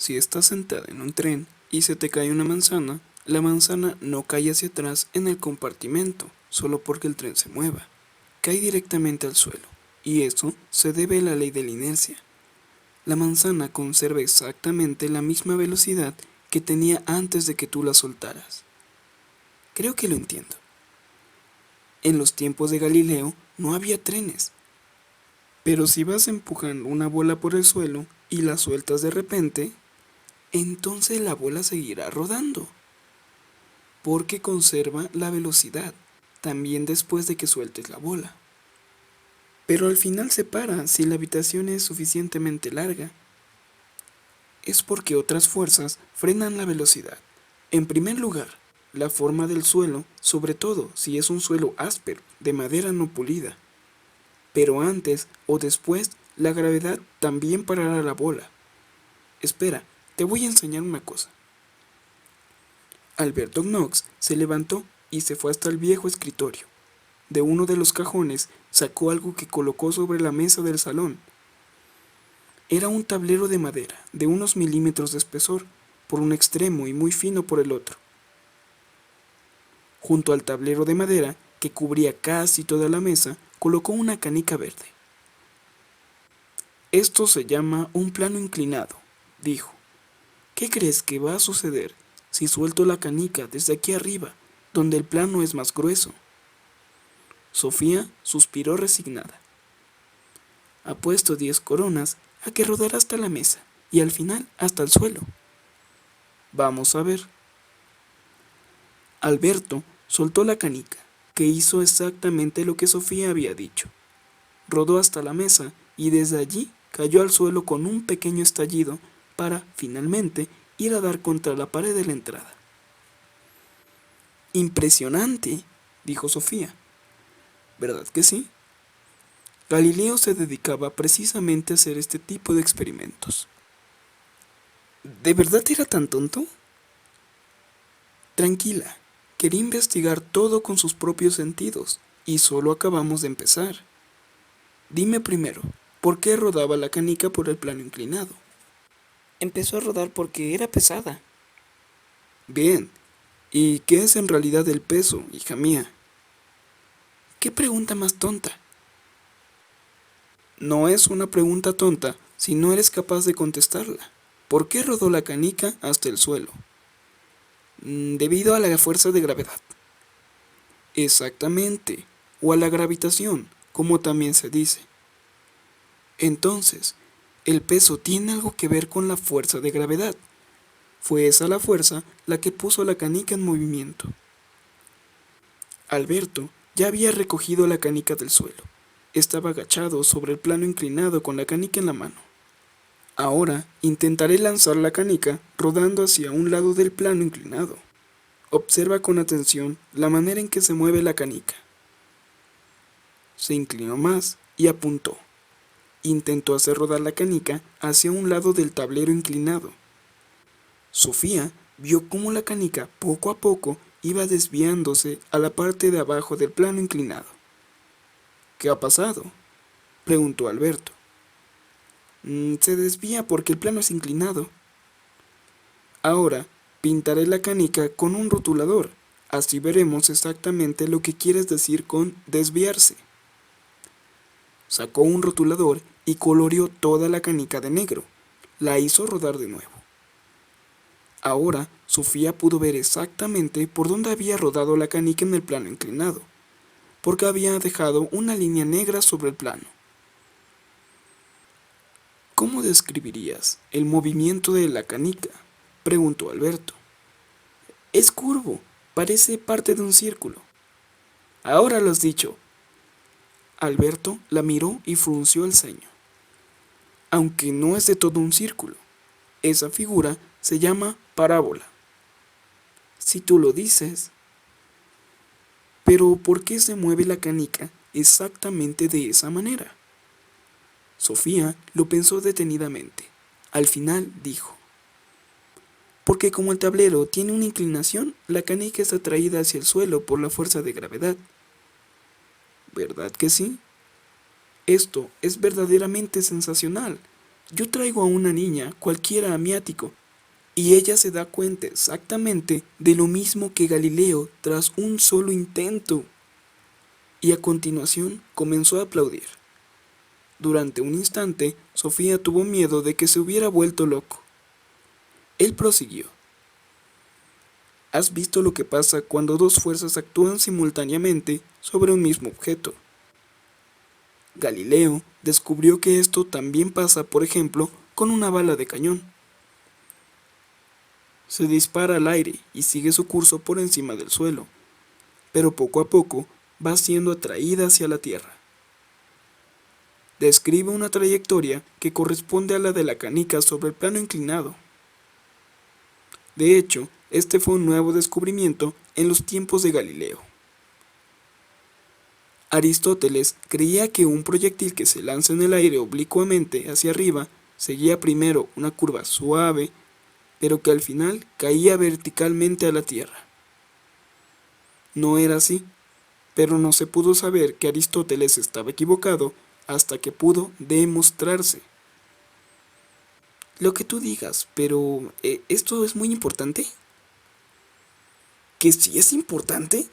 Si estás sentada en un tren y se te cae una manzana, la manzana no cae hacia atrás en el compartimento, solo porque el tren se mueva. Cae directamente al suelo, y eso se debe a la ley de la inercia. La manzana conserva exactamente la misma velocidad que tenía antes de que tú la soltaras. Creo que lo entiendo. En los tiempos de Galileo no había trenes, pero si vas empujando una bola por el suelo y la sueltas de repente, entonces la bola seguirá rodando, porque conserva la velocidad, también después de que sueltes la bola. Pero al final se para si la habitación es suficientemente larga. Es porque otras fuerzas frenan la velocidad. En primer lugar, la forma del suelo, sobre todo si es un suelo áspero, de madera no pulida. Pero antes o después, la gravedad también parará la bola. Espera, te voy a enseñar una cosa. Alberto Knox se levantó y se fue hasta el viejo escritorio. De uno de los cajones sacó algo que colocó sobre la mesa del salón. Era un tablero de madera de unos milímetros de espesor por un extremo y muy fino por el otro. Junto al tablero de madera, que cubría casi toda la mesa, colocó una canica verde. Esto se llama un plano inclinado, dijo. ¿Qué crees que va a suceder si suelto la canica desde aquí arriba, donde el plano es más grueso? Sofía suspiró resignada. Apuesto 10 coronas a que rodará hasta la mesa y al final hasta el suelo. Vamos a ver. Alberto soltó la canica, que hizo exactamente lo que Sofía había dicho. Rodó hasta la mesa y desde allí cayó al suelo con un pequeño estallido para, finalmente, ir a dar contra la pared de la entrada. Impresionante, dijo Sofía. ¿Verdad que sí? Galileo se dedicaba precisamente a hacer este tipo de experimentos. ¿De verdad era tan tonto? Tranquila, quería investigar todo con sus propios sentidos, y solo acabamos de empezar. Dime primero, ¿por qué rodaba la canica por el plano inclinado? Empezó a rodar porque era pesada. Bien, ¿y qué es en realidad el peso, hija mía? ¿Qué pregunta más tonta? No es una pregunta tonta si no eres capaz de contestarla. ¿Por qué rodó la canica hasta el suelo? Debido a la fuerza de gravedad. Exactamente, o a la gravitación, como también se dice. Entonces, el peso tiene algo que ver con la fuerza de gravedad. Fue esa la fuerza la que puso la canica en movimiento. Alberto ya había recogido la canica del suelo. Estaba agachado sobre el plano inclinado con la canica en la mano. Ahora intentaré lanzar la canica rodando hacia un lado del plano inclinado. Observa con atención la manera en que se mueve la canica. Se inclinó más y apuntó. Intentó hacer rodar la canica hacia un lado del tablero inclinado. Sofía vio cómo la canica poco a poco iba desviándose a la parte de abajo del plano inclinado. ¿Qué ha pasado?, preguntó Alberto. Se desvía porque el plano es inclinado. Ahora pintaré la canica con un rotulador, así veremos exactamente lo que quieres decir con desviarse. Sacó un rotulador y coloreó toda la canica de negro. La hizo rodar de nuevo. Ahora Sofía pudo ver exactamente por dónde había rodado la canica en el plano inclinado, porque había dejado una línea negra sobre el plano. ¿Cómo describirías el movimiento de la canica?, preguntó Alberto. Es curvo, parece parte de un círculo. Ahora lo has dicho. Alberto la miró y frunció el ceño. Aunque no es de todo un círculo. Esa figura se llama parábola. Si tú lo dices. Pero ¿por qué se mueve la canica exactamente de esa manera? Sofía lo pensó detenidamente. Al final dijo: porque como el tablero tiene una inclinación, la canica es atraída hacia el suelo por la fuerza de gravedad. ¿Verdad que sí? Esto es verdaderamente sensacional. Yo traigo a una niña, cualquiera amiático, y ella se da cuenta exactamente de lo mismo que Galileo tras un solo intento. Y a continuación comenzó a aplaudir. Durante un instante, Sofía tuvo miedo de que se hubiera vuelto loco. Él prosiguió. ¿Has visto lo que pasa cuando dos fuerzas actúan simultáneamente sobre un mismo objeto? Galileo descubrió que esto también pasa, por ejemplo, con una bala de cañón. Se dispara al aire y sigue su curso por encima del suelo, pero poco a poco va siendo atraída hacia la Tierra. Describe una trayectoria que corresponde a la de la canica sobre el plano inclinado. De hecho, este fue un nuevo descubrimiento en los tiempos de Galileo. Aristóteles creía que un proyectil que se lanza en el aire oblicuamente hacia arriba seguía primero una curva suave, pero que al final caía verticalmente a la Tierra. No era así, pero no se pudo saber que Aristóteles estaba equivocado hasta que pudo demostrarse. Lo que tú digas, pero ¿esto es muy importante? ¿Que sí es importante?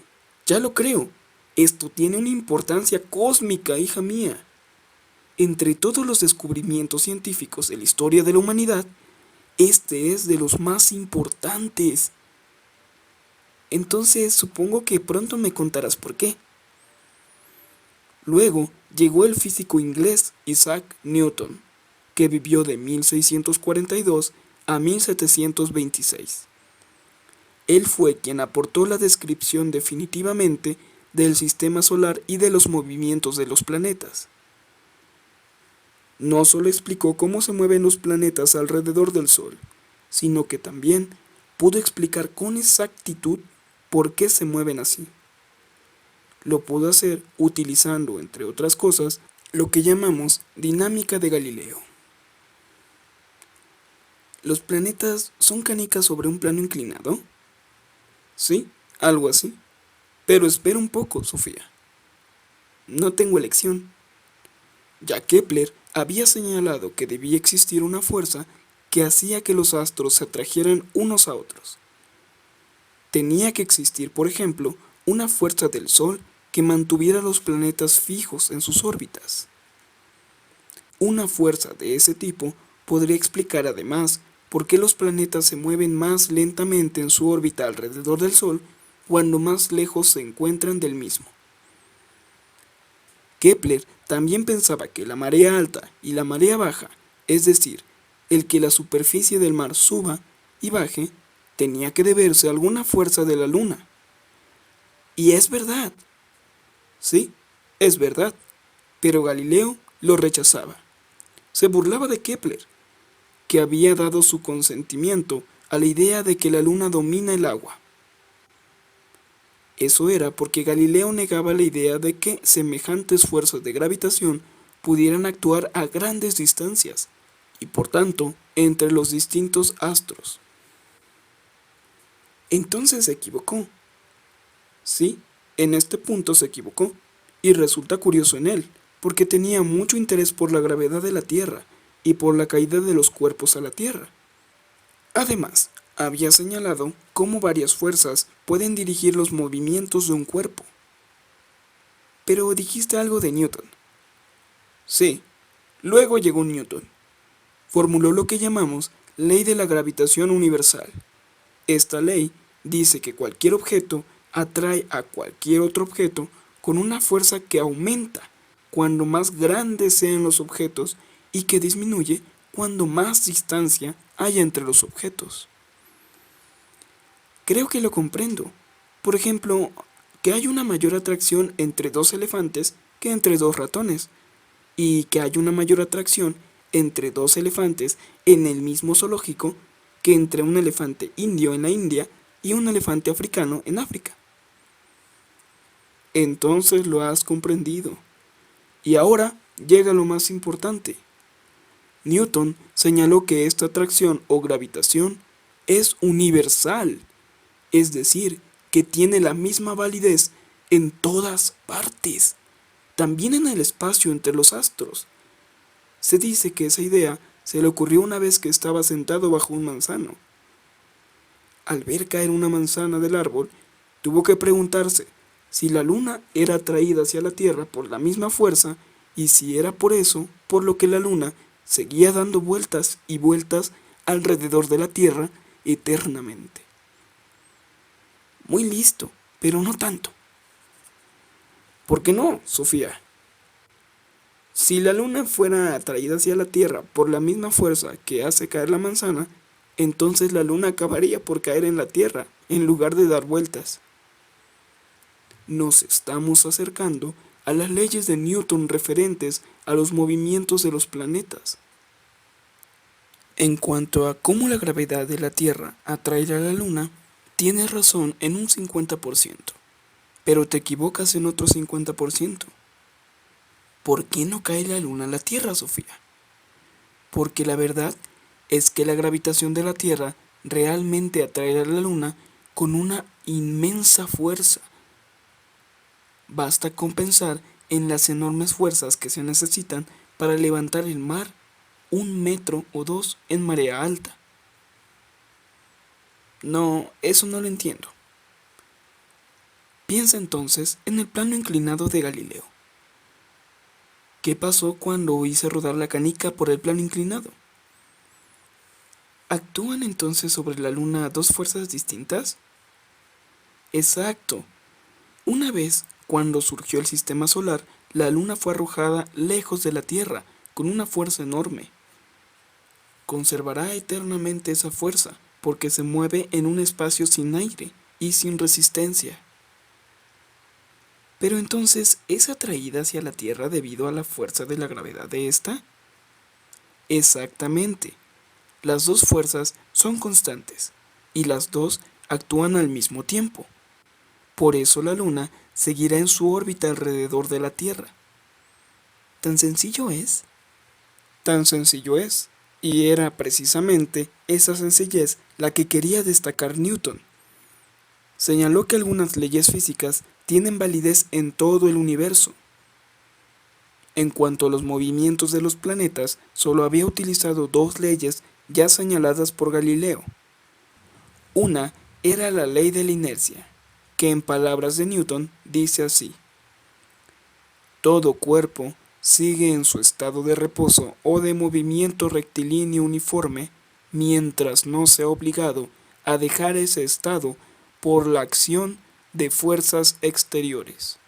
Ya lo creo. Esto tiene una importancia cósmica, hija mía. Entre todos los descubrimientos científicos de la historia de la humanidad, este es de los más importantes. Entonces supongo que pronto me contarás por qué. Luego llegó el físico inglés Isaac Newton, que vivió de 1642 a 1726. Él fue quien aportó la descripción definitivamente del sistema solar y de los movimientos de los planetas. No solo explicó cómo se mueven los planetas alrededor del Sol, sino que también pudo explicar con exactitud por qué se mueven así. Lo pudo hacer utilizando, entre otras cosas, lo que llamamos dinámica de Galileo. ¿Los planetas son canicas sobre un plano inclinado? Sí, algo así. Pero espera un poco, Sofía. No tengo elección. Ya Kepler había señalado que debía existir una fuerza que hacía que los astros se atrajeran unos a otros. Tenía que existir, por ejemplo, una fuerza del Sol que mantuviera los planetas fijos en sus órbitas. Una fuerza de ese tipo podría explicar además por qué los planetas se mueven más lentamente en su órbita alrededor del Sol cuando más lejos se encuentran del mismo. Kepler también pensaba que la marea alta y la marea baja, es decir, el que la superficie del mar suba y baje, tenía que deberse a alguna fuerza de la Luna. Y es verdad. Sí, es verdad. Pero Galileo lo rechazaba. Se burlaba de Kepler, que había dado su consentimiento a la idea de que la Luna domina el agua. Eso era porque Galileo negaba la idea de que semejantes fuerzas de gravitación pudieran actuar a grandes distancias, y por tanto, entre los distintos astros. Entonces se equivocó. Sí, en este punto se equivocó, y resulta curioso en él, porque tenía mucho interés por la gravedad de la Tierra y por la caída de los cuerpos a la Tierra. Además, había señalado cómo varias fuerzas pueden dirigir los movimientos de un cuerpo. Pero dijiste algo de Newton. Sí, luego llegó Newton. Formuló lo que llamamos ley de la gravitación universal. Esta ley dice que cualquier objeto atrae a cualquier otro objeto con una fuerza que aumenta cuando más grandes sean los objetos y que disminuye cuando más distancia haya entre los objetos. Creo que lo comprendo. Por ejemplo, que hay una mayor atracción entre dos elefantes que entre dos ratones, y que hay una mayor atracción entre dos elefantes en el mismo zoológico que entre un elefante indio en la India y un elefante africano en África. Entonces lo has comprendido. Y ahora llega lo más importante. Newton señaló que esta atracción o gravitación es universal, es decir, que tiene la misma validez en todas partes, también en el espacio entre los astros. Se dice que esa idea se le ocurrió una vez que estaba sentado bajo un manzano. Al ver caer una manzana del árbol, tuvo que preguntarse si la luna era atraída hacia la Tierra por la misma fuerza y si era por eso por lo que la luna seguía dando vueltas y vueltas alrededor de la Tierra eternamente. Muy listo, pero no tanto. ¿Por qué no, Sofía? Si la luna fuera atraída hacia la Tierra por la misma fuerza que hace caer la manzana, entonces la luna acabaría por caer en la Tierra en lugar de dar vueltas. Nos estamos acercando a las leyes de Newton referentes a los movimientos de los planetas. En cuanto a cómo la gravedad de la Tierra atrae a la luna, tienes razón en un 50%, pero te equivocas en otro 50%. ¿Por qué no cae la luna a la Tierra, Sofía? Porque la verdad es que la gravitación de la Tierra realmente atrae a la luna con una inmensa fuerza. Basta con pensar en las enormes fuerzas que se necesitan para levantar el mar 1 metro o 2 en marea alta. No, eso no lo entiendo. Piensa entonces en el plano inclinado de Galileo. ¿Qué pasó cuando hice rodar la canica por el plano inclinado? ¿Actúan entonces sobre la luna dos fuerzas distintas? Exacto. Una vez, cuando surgió el sistema solar, la luna fue arrojada lejos de la Tierra con una fuerza enorme. Conservará eternamente esa fuerza porque se mueve en un espacio sin aire y sin resistencia. Pero entonces, ¿es atraída hacia la Tierra debido a la fuerza de la gravedad de ésta? Exactamente. Las dos fuerzas son constantes y las dos actúan al mismo tiempo. Por eso la Luna seguirá en su órbita alrededor de la Tierra. ¿Tan sencillo es? Tan sencillo es. Y era precisamente esa sencillez la que quería destacar Newton. Señaló que algunas leyes físicas tienen validez en todo el universo. En cuanto a los movimientos de los planetas, solo había utilizado dos leyes ya señaladas por Galileo. Una era la ley de la inercia, que en palabras de Newton dice así: todo cuerpo sigue en su estado de reposo o de movimiento rectilíneo uniforme mientras no sea obligado a dejar ese estado por la acción de fuerzas exteriores.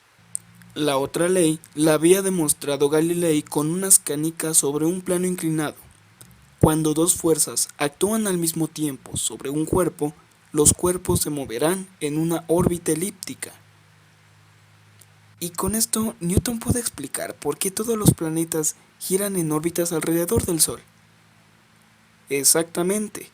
La otra ley la había demostrado Galilei con unas canicas sobre un plano inclinado. Cuando dos fuerzas actúan al mismo tiempo sobre un cuerpo, los cuerpos se moverán en una órbita elíptica. Y con esto Newton puede explicar por qué todos los planetas giran en órbitas alrededor del Sol. Exactamente.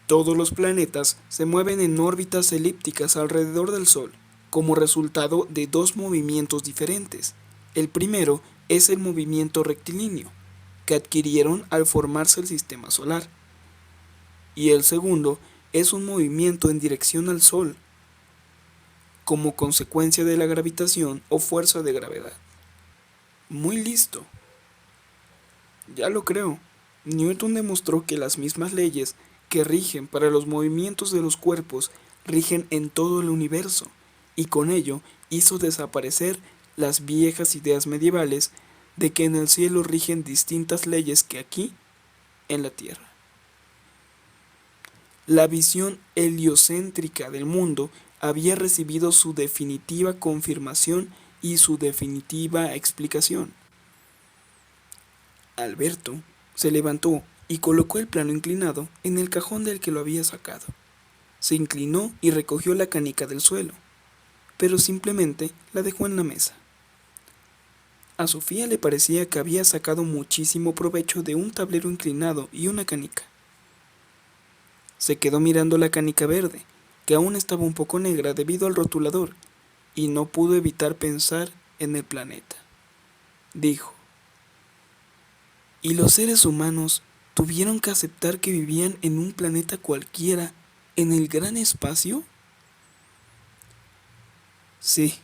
Todos los planetas se mueven en órbitas elípticas alrededor del Sol, como resultado de dos movimientos diferentes. El primero es el movimiento rectilíneo, que adquirieron al formarse el sistema solar. Y el segundo es un movimiento en dirección al Sol, como consecuencia de la gravitación o fuerza de gravedad. Muy listo. Ya lo creo. Newton demostró que las mismas leyes que rigen para los movimientos de los cuerpos rigen en todo el universo, y con ello hizo desaparecer las viejas ideas medievales de que en el cielo rigen distintas leyes que aquí, en la Tierra. La visión heliocéntrica del mundo había recibido su definitiva confirmación y su definitiva explicación. Alberto se levantó y colocó el plano inclinado en el cajón del que lo había sacado. Se inclinó y recogió la canica del suelo, pero simplemente la dejó en la mesa. A Sofía le parecía que había sacado muchísimo provecho de un tablero inclinado y una canica. Se quedó mirando la canica verde, que aún estaba un poco negra debido al rotulador, y no pudo evitar pensar en el planeta. Dijo: ¿y los seres humanos tuvieron que aceptar que vivían en un planeta cualquiera, en el gran espacio? Sí.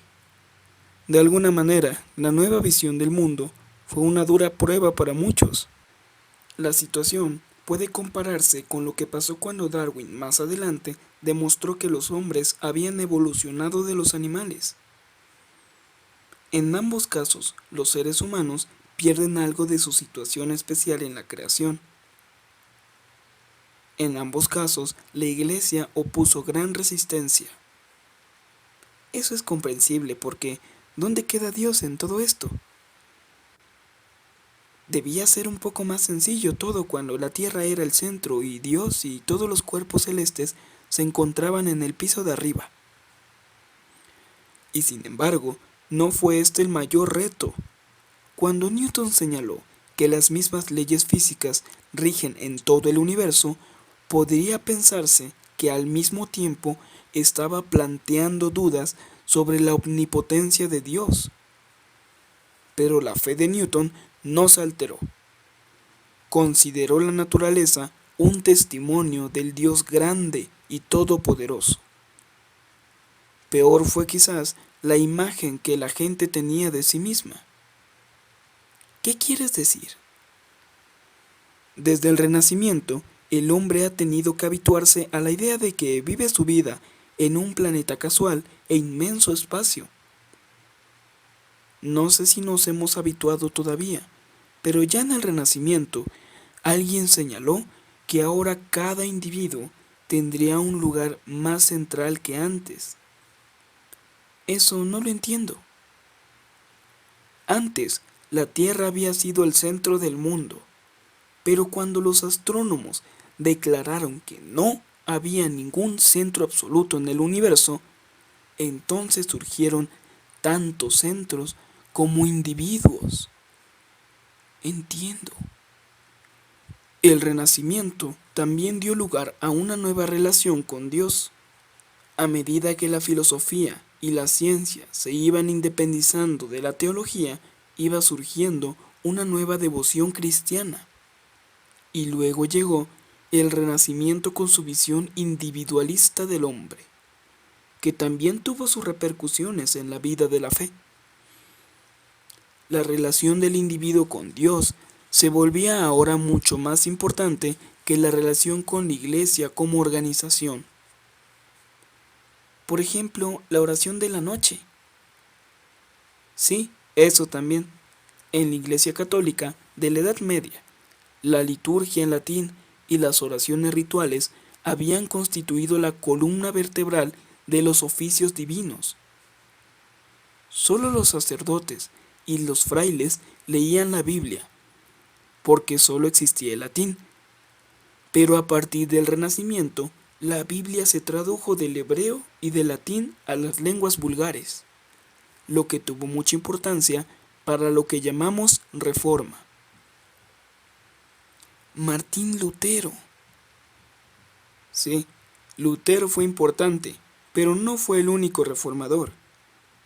De alguna manera, la nueva visión del mundo fue una dura prueba para muchos. La situación puede compararse con lo que pasó cuando Darwin más adelante demostró que los hombres habían evolucionado de los animales. En ambos casos, los seres humanos pierden algo de su situación especial en la creación. En ambos casos, la Iglesia opuso gran resistencia. Eso es comprensible porque ¿dónde queda Dios en todo esto? Debía ser un poco más sencillo todo cuando la Tierra era el centro y Dios y todos los cuerpos celestes se encontraban en el piso de arriba. Y sin embargo, no fue este el mayor reto. Cuando Newton señaló que las mismas leyes físicas rigen en todo el universo, podría pensarse que al mismo tiempo estaba planteando dudas sobre la omnipotencia de Dios. Pero la fe de Newton no se alteró. Consideró la naturaleza un testimonio del Dios grande y todopoderoso. Peor fue quizás la imagen que la gente tenía de sí misma. ¿Qué quieres decir? Desde el Renacimiento, el hombre ha tenido que habituarse a la idea de que vive su vida en un planeta casual e inmenso espacio. No sé si nos hemos habituado todavía, pero ya en el Renacimiento, alguien señaló que ahora cada individuo tendría un lugar más central que antes. Eso no lo entiendo. Antes, la Tierra había sido el centro del mundo, pero cuando los astrónomos declararon que no había ningún centro absoluto en el universo, entonces surgieron tantos centros como individuos. Entiendo. El Renacimiento también dio lugar a una nueva relación con Dios. A medida que la filosofía y la ciencia se iban independizando de la teología, iba surgiendo una nueva devoción cristiana. Y luego llegó el Renacimiento con su visión individualista del hombre, que también tuvo sus repercusiones en la vida de la fe. La relación del individuo con Dios se volvía ahora mucho más importante que la relación con la Iglesia como organización. Por ejemplo, la oración de la noche. Sí, eso también. En la Iglesia Católica de la Edad Media, la liturgia en latín y las oraciones rituales habían constituido la columna vertebral de los oficios divinos. Solo los sacerdotes y los frailes leían la Biblia, porque solo existía el latín. Pero a partir del Renacimiento, la Biblia se tradujo del hebreo y del latín a las lenguas vulgares, lo que tuvo mucha importancia para lo que llamamos Reforma. Martín Lutero. Sí, Lutero fue importante, pero no fue el único reformador.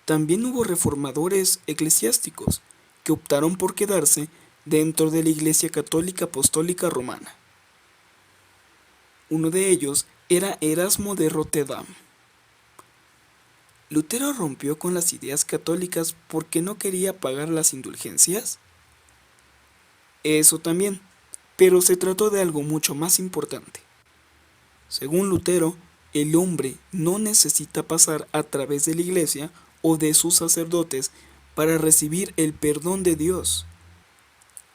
También hubo reformadores eclesiásticos que optaron por quedarse dentro de la Iglesia Católica Apostólica Romana. Uno de ellos era Erasmo de Rotterdam. ¿Lutero rompió con las ideas católicas porque no quería pagar las indulgencias? Eso también, pero se trató de algo mucho más importante. Según Lutero, el hombre no necesita pasar a través de la Iglesia o de sus sacerdotes para recibir el perdón de Dios.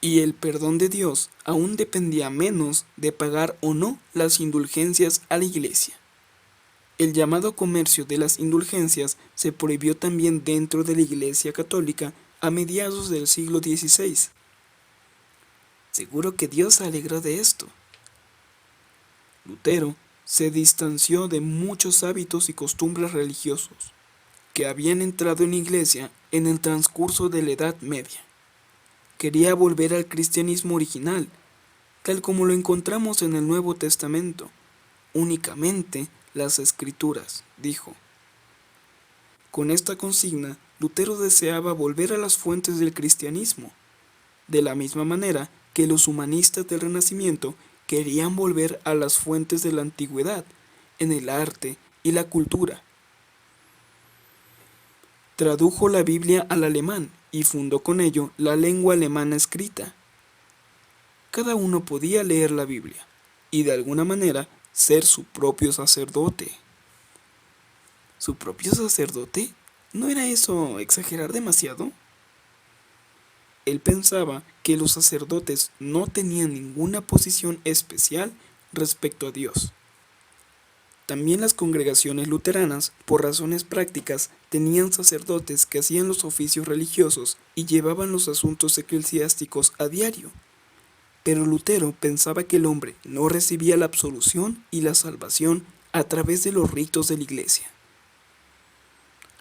Y el perdón de Dios aún dependía menos de pagar o no las indulgencias a la Iglesia. El llamado comercio de las indulgencias se prohibió también dentro de la Iglesia Católica a mediados del siglo XVI. Seguro que Dios se alegró de esto. Lutero se distanció de muchos hábitos y costumbres religiosos que habían entrado en la Iglesia en el transcurso de la Edad Media. Quería volver al cristianismo original, tal como lo encontramos en el Nuevo Testamento, únicamente las Escrituras, dijo. Con esta consigna, Lutero deseaba volver a las fuentes del cristianismo, de la misma manera que los humanistas del Renacimiento querían volver a las fuentes de la antigüedad, en el arte y la cultura. Tradujo la Biblia al alemán y fundó con ello la lengua alemana escrita. cada uno podía leer la Biblia y de alguna manera ser su propio sacerdote. ¿Su propio sacerdote? ¿No era eso exagerar demasiado? Él pensaba que los sacerdotes no tenían ninguna posición especial respecto a Dios. También las congregaciones luteranas, por razones prácticas, tenían sacerdotes que hacían los oficios religiosos y llevaban los asuntos eclesiásticos a diario. Pero Lutero pensaba que el hombre no recibía la absolución y la salvación a través de los ritos de la iglesia.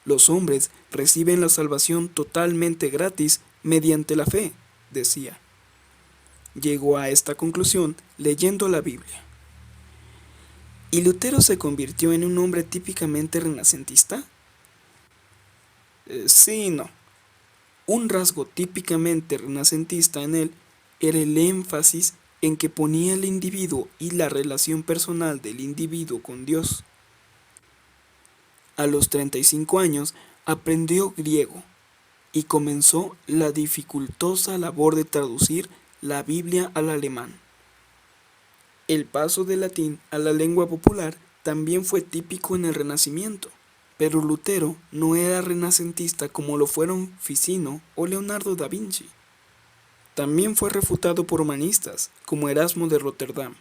Los hombres reciben la salvación totalmente gratis mediante la fe, decía. Llegó a esta conclusión leyendo la Biblia. ¿Y Lutero se convirtió en un hombre típicamente renacentista? Sí y no. Un rasgo típicamente renacentista en él era el énfasis en que ponía el individuo y la relación personal del individuo con Dios. A los 35 años aprendió griego y comenzó la dificultosa labor de traducir la Biblia al alemán. El paso del latín a la lengua popular también fue típico en el Renacimiento, pero Lutero no era renacentista como lo fueron Ficino o Leonardo da Vinci. También fue refutado por humanistas como Erasmo de Rotterdam,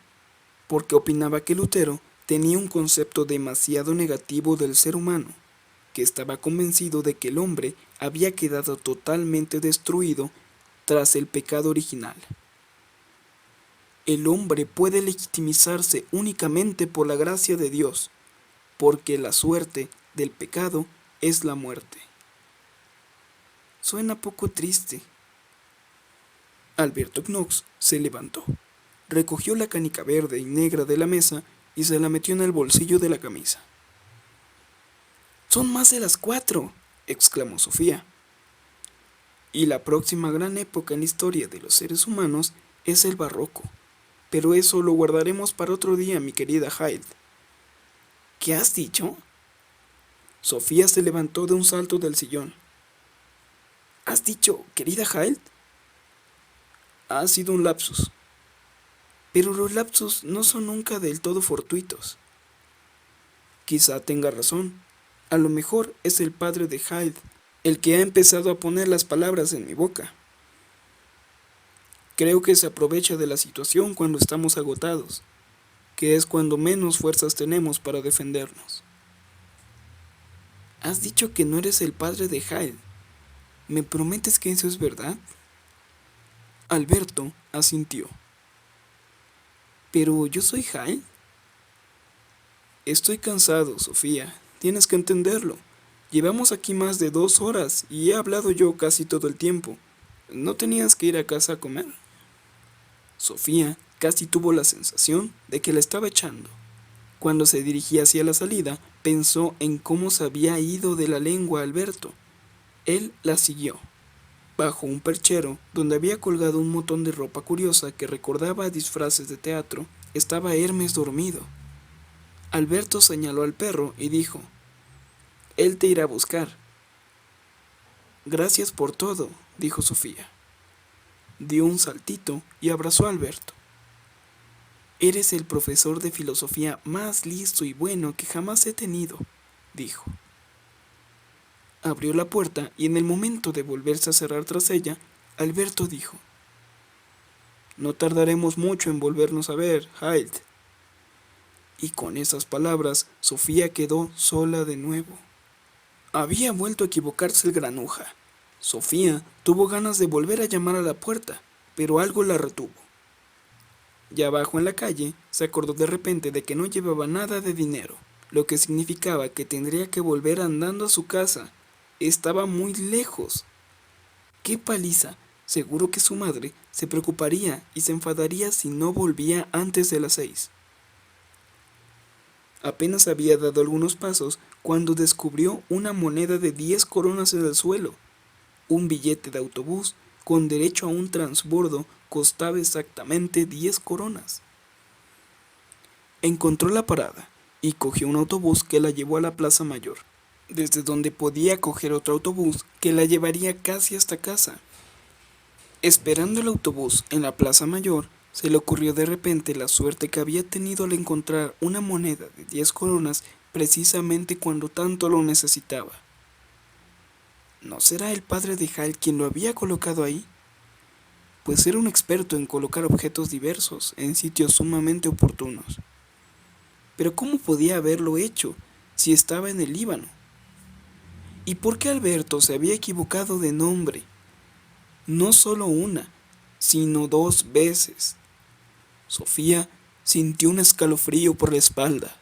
porque opinaba que Lutero tenía un concepto demasiado negativo del ser humano, que estaba convencido de que el hombre había quedado totalmente destruido tras el pecado original. El hombre puede legitimizarse únicamente por la gracia de Dios, porque la suerte del pecado es la muerte. Suena poco triste. Alberto Knox se levantó, recogió la canica verde y negra de la mesa y se la metió en el bolsillo de la camisa. «Son más de las 4», exclamó Sofía. «Y la próxima gran época en la historia de los seres humanos es el barroco. Pero eso lo guardaremos para otro día, mi querida Hyde». «¿Qué has dicho?». Sofía se levantó de un salto del sillón. «¿Has dicho, querida Hyde?». «Ha sido un lapsus». «Pero los lapsus no son nunca del todo fortuitos». «Quizá tenga razón. A lo mejor es el padre de Hyde el que ha empezado a poner las palabras en mi boca. Creo que se aprovecha de la situación cuando estamos agotados, que es cuando menos fuerzas tenemos para defendernos». «Has dicho que no eres el padre de Hyde. ¿Me prometes que eso es verdad?». Alberto asintió. «¿Pero yo soy Hyde?». «Estoy cansado, Sofía. Tienes que entenderlo. Llevamos aquí más de 2 horas y he hablado yo casi todo el tiempo. ¿No tenías que ir a casa a comer?». Sofía casi tuvo la sensación de que la estaba echando. Cuando se dirigía hacia la salida, pensó en cómo se había ido de la lengua Alberto. Él la siguió. Bajo un perchero, donde había colgado un montón de ropa curiosa que recordaba a disfraces de teatro, estaba Hermes dormido. Alberto señaló al perro y dijo: «Él te irá a buscar». «Gracias por todo», dijo Sofía. Dio un saltito y abrazó a Alberto. «Eres el profesor de filosofía más listo y bueno que jamás he tenido», dijo. Abrió la puerta y en el momento de volverse a cerrar tras ella, Alberto dijo: «No tardaremos mucho en volvernos a ver, Hyde». Y con esas palabras, Sofía quedó sola de nuevo. Había vuelto a equivocarse el granuja. Sofía tuvo ganas de volver a llamar a la puerta, pero algo la retuvo. Ya abajo en la calle, se acordó de repente de que no llevaba nada de dinero, lo que significaba que tendría que volver andando a su casa. Estaba muy lejos. ¡Qué paliza! Seguro que su madre se preocuparía y se enfadaría si no volvía antes de las 6. Apenas había dado algunos pasos cuando descubrió una moneda de 10 coronas en el suelo. Un billete de autobús con derecho a un transbordo costaba exactamente 10 coronas. Encontró la parada y cogió un autobús que la llevó a la Plaza Mayor, desde donde podía coger otro autobús que la llevaría casi hasta casa. Esperando el autobús en la Plaza Mayor, Se le ocurrió de repente la suerte que había tenido al encontrar una moneda de 10 coronas precisamente cuando tanto lo necesitaba. ¿No será el padre de Hal quien lo había colocado ahí? Pues era un experto en colocar objetos diversos en sitios sumamente oportunos. Pero ¿cómo podía haberlo hecho si estaba en el Líbano? ¿Y por qué Alberto se había equivocado de nombre? No solo una, sino 2 veces. Sofía sintió un escalofrío por la espalda.